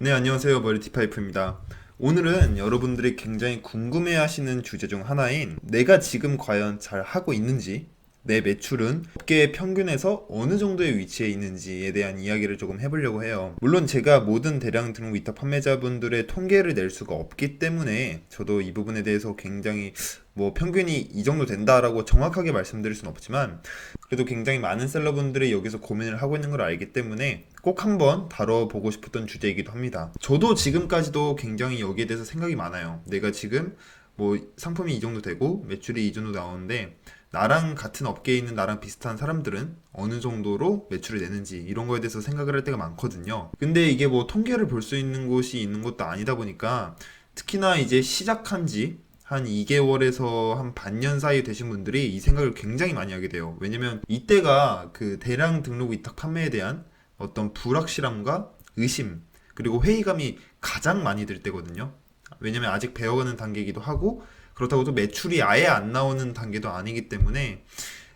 네, 안녕하세요. 머리티파이프입니다. 오늘은 여러분들이 굉장히 궁금해하시는 주제 중 하나인 내가 지금 과연 잘 하고 있는지, 내 매출은 업계의 평균에서 어느 정도의 위치에 있는지에 대한 이야기를 조금 해보려고 해요. 물론 제가 모든 대량 등록 위탁 판매자분들의 통계를 낼 수가 없기 때문에 저도 이 부분에 대해서 굉장히 평균이 이 정도 된다라고 정확하게 말씀드릴 수는 없지만, 그래도 굉장히 많은 셀러분들이 여기서 고민을 하고 있는 걸 알기 때문에 꼭 한번 다뤄보고 싶었던 주제이기도 합니다. 저도 지금까지도 굉장히 여기에 대해서 생각이 많아요. 내가 지금 상품이 이 정도 되고 매출이 이 정도 나오는데, 나랑 같은 업계에 있는 나랑 비슷한 사람들은 어느 정도로 매출이 되는지 이런 거에 대해서 생각을 할 때가 많거든요. 근데 이게 통계를 볼 수 있는 곳이 있는 것도 아니다 보니까, 특히나 이제 시작한 지 한 2개월에서 한 반년 사이 되신 분들이 이 생각을 굉장히 많이 하게 돼요. 왜냐면 이때가 그 대량 등록 위탁 판매에 대한 어떤 불확실함과 의심, 그리고 회의감이 가장 많이 들 때거든요. 왜냐면 아직 배워가는 단계이기도 하고, 그렇다고 또 매출이 아예 안 나오는 단계도 아니기 때문에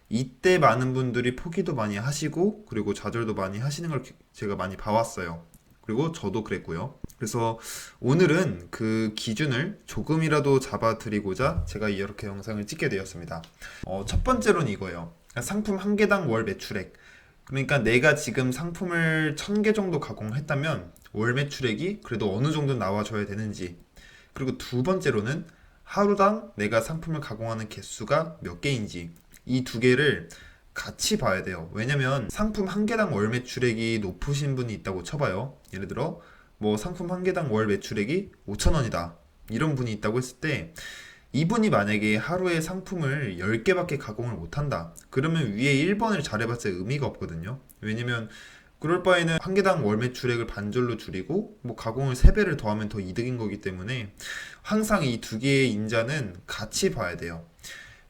이때 많은 분들이 포기도 많이 하시고, 그리고 좌절도 많이 하시는 걸 제가 많이 봐왔어요. 그리고 저도 그랬고요. 그래서 오늘은 그 기준을 조금이라도 잡아드리고자 제가 이렇게 영상을 찍게 되었습니다. 첫 번째로는 이거예요. 상품 한 개당 월 매출액. 그러니까 내가 지금 상품을 1000개 정도 가공했다면 월 매출액이 그래도 어느 정도 나와줘야 되는지. 그리고 두 번째로는 하루당 내가 상품을 가공하는 개수가 몇 개인지. 이 두 개를 같이 봐야 돼요. 왜냐면 상품 한 개당 월 매출액이 높으신 분이 있다고 쳐봐요. 예를 들어 상품 한 개당 월 매출액이 5,000원이다. 이런 분이 있다고 했을 때, 이분이 만약에 하루에 상품을 10개밖에 가공을 못한다. 그러면 위에 1번을 잘해봤자 의미가 없거든요. 왜냐면 그럴 바에는 한 개당 월 매출액을 반절로 줄이고 가공을 3배를 더하면 더 이득인 거기 때문에 항상 이 두 개의 인자는 같이 봐야 돼요.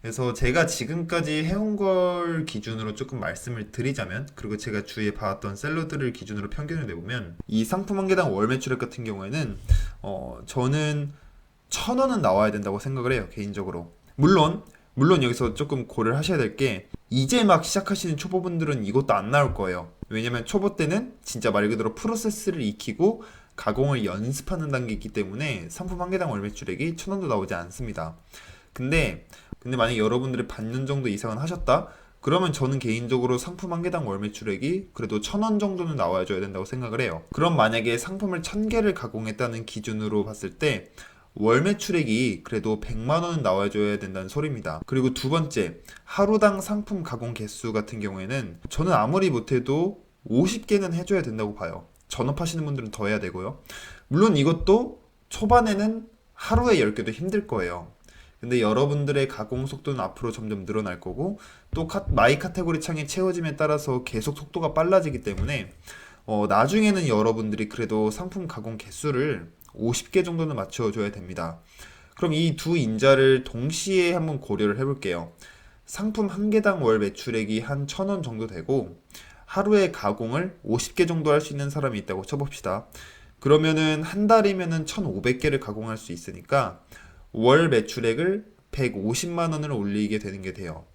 그래서 제가 지금까지 해온 걸 기준으로 조금 말씀을 드리자면, 그리고 제가 주위에 봐왔던 셀러들을 기준으로 편견을 내보면, 이 상품 한 개당 월 매출액 같은 경우에는 저는 1,000원은 나와야 된다고 생각을 해요, 개인적으로. 물론 여기서 조금 고려를 하셔야 될 게, 이제 막 시작하시는 초보분들은 이것도 안 나올 거예요. 왜냐면 초보 때는 진짜 말 그대로 프로세스를 익히고 가공을 연습하는 단계이기 때문에 상품 한 개당 월 매출액이 1,000원도 나오지 않습니다. 근데 만약에 여러분들이 반년 정도 이상은 하셨다? 그러면 저는 개인적으로 상품 한 개당 월 매출액이 그래도 1,000원 정도는 나와줘야 된다고 생각을 해요. 그럼 만약에 상품을 1,000개를 가공했다는 기준으로 봤을 때 월 매출액이 그래도 100만 원은 나와줘야 된다는 소리입니다. 그리고 두 번째, 하루당 상품 가공 개수 같은 경우에는 저는 아무리 못해도 50개는 해줘야 된다고 봐요. 전업하시는 분들은 더 해야 되고요. 물론 이것도 초반에는 하루에 10개도 힘들 거예요. 근데 여러분들의 가공 속도는 앞으로 점점 늘어날 거고, 또 마이 카테고리 창이 채워짐에 따라서 계속 속도가 빨라지기 때문에 나중에는 여러분들이 그래도 상품 가공 개수를 50개 정도는 맞춰줘야 됩니다. 그럼 이 두 인자를 동시에 한번 고려를 해볼게요. 상품 한 개당 월 매출액이 한 1,000원 정도 되고, 하루에 가공을 50개 정도 할 수 있는 사람이 있다고 쳐봅시다. 그러면은 한 달이면은 1,500개를 가공할 수 있으니까 월 매출액을 150만 원을 올리게 되는 게 돼요.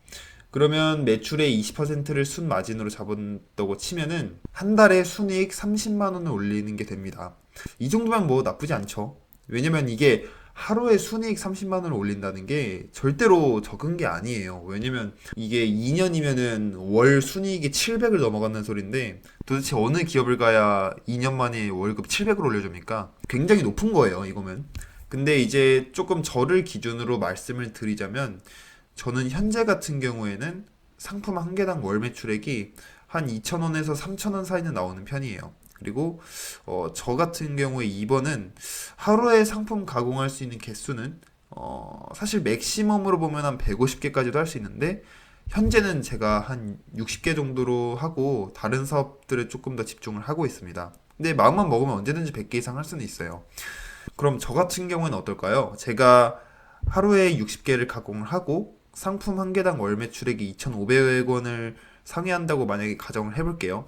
그러면 매출의 20%를 순 마진으로 잡았다고 치면은 한 달에 순이익 30만 원을 올리는 게 됩니다. 이 정도면 나쁘지 않죠. 왜냐면 이게 하루에 순이익 30만 원을 올린다는 게 절대로 적은 게 아니에요. 왜냐면 이게 2년이면은 월 순이익이 700을 넘어간다는 소린데, 도대체 어느 기업을 가야 2년 만에 월급 700을 올려줍니까? 굉장히 높은 거예요, 이거면. 근데 이제 조금 저를 기준으로 말씀을 드리자면, 저는 현재 같은 경우에는 상품 한 개당 월 매출액이 한 2,000원에서 3,000원 사이는 나오는 편이에요. 그리고 저 같은 경우에 이번은 하루에 상품 가공할 수 있는 개수는 사실 맥시멈으로 보면 한 150개까지도 할 수 있는데, 현재는 제가 한 60개 정도로 하고 다른 사업들에 조금 더 집중을 하고 있습니다. 근데 마음만 먹으면 언제든지 100개 이상 할 수는 있어요. 그럼 저 같은 경우에는 어떨까요? 제가 하루에 60개를 가공을 하고 상품 한 개당 월 매출액이 2,500원을 상회한다고 만약에 가정을 해볼게요.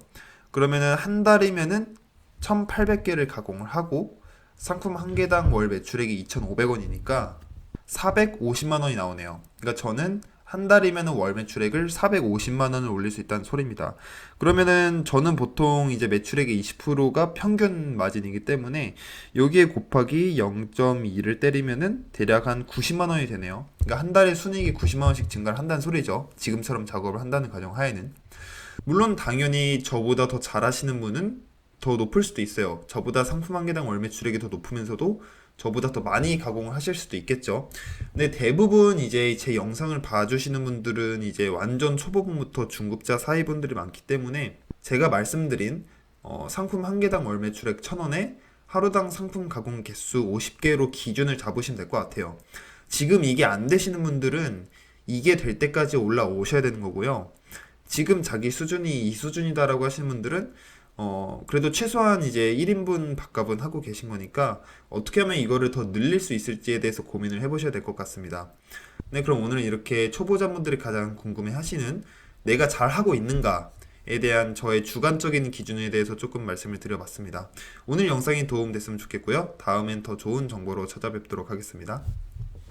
그러면은 한 달이면은 1,800개를 가공을 하고 상품 한 개당 월 매출액이 2,500원이니까 450만 원이 나오네요. 그러니까 저는 한 달이면 월 매출액을 450만 원을 올릴 수 있다는 소리입니다. 그러면은 저는 보통 이제 매출액의 20%가 평균 마진이기 때문에 여기에 곱하기 0.2를 때리면은 대략 한 90만 원이 되네요. 그러니까 한 달에 순이익이 90만 원씩 증가를 한다는 소리죠. 지금처럼 작업을 한다는 가정 하에는. 물론 당연히 저보다 더 잘하시는 분은 더 높을 수도 있어요. 저보다 상품 한 개당 월 매출액이 더 높으면서도 저보다 더 많이 가공을 하실 수도 있겠죠. 근데 대부분 이제 제 영상을 봐주시는 분들은 이제 완전 초보분부터 중급자 사이분들이 많기 때문에 제가 말씀드린 상품 한 개당 월 매출액 1,000원에 하루당 상품 가공 개수 50개로 기준을 잡으시면 될 것 같아요. 지금 이게 안 되시는 분들은 이게 될 때까지 올라오셔야 되는 거고요. 지금 자기 수준이 이 수준이다라고 하시는 분들은 그래도 최소한 이제 1인분 밥값은 하고 계신 거니까 어떻게 하면 이거를 더 늘릴 수 있을지에 대해서 고민을 해보셔야 될 것 같습니다. 네, 그럼 오늘은 이렇게 초보자분들이 가장 궁금해 하시는 내가 잘 하고 있는가에 대한 저의 주관적인 기준에 대해서 조금 말씀을 드려봤습니다. 오늘 영상이 도움됐으면 좋겠고요. 다음엔 더 좋은 정보로 찾아뵙도록 하겠습니다.